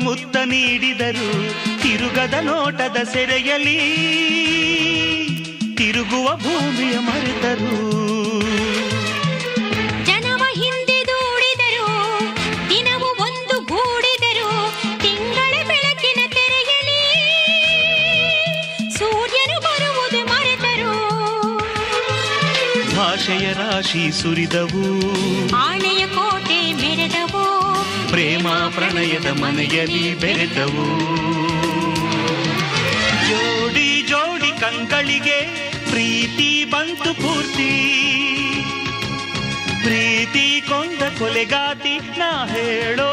ಮುತ್ತ ನೀಡಿದರು ತಿರುಗದ ನೋಟದ ಸೆರೆಯಲಿ ತಿರುಗುವ ಭೂಮಿಯ ಮರೆತರು. ಜನವ ಹಿಂದೆ ದೂಡಿದರು ದಿನವೂ ಒಂದು ಗೂಡಿದರು ತಿಂಗಳ ಬೆಳಕಿನ ತೆರೆಯಲಿ ಸೂರ್ಯನು ಬರುವುದು ಮರೆತರು. ಭಾಷೆಯ ರಾಶಿ ಸುರಿದವು ಆಣೆಯ ಕೋಟೆ ಮೆರೆದವು ಪ್ರೇಮ ಪ್ರಣಯದ ಮನೆಯಲ್ಲಿ ಬೆರೆತವು. ಜೋಡಿ ಜೋಡಿ ಕಂಗಳಿಗೆ ಪ್ರೀತಿ ಬಂತು ಪೂರ್ತಿ ಪ್ರೀತಿ ಕೊಂದ ಕೊಲೆಗಾತಿ ನಾ ಹೇಳೋ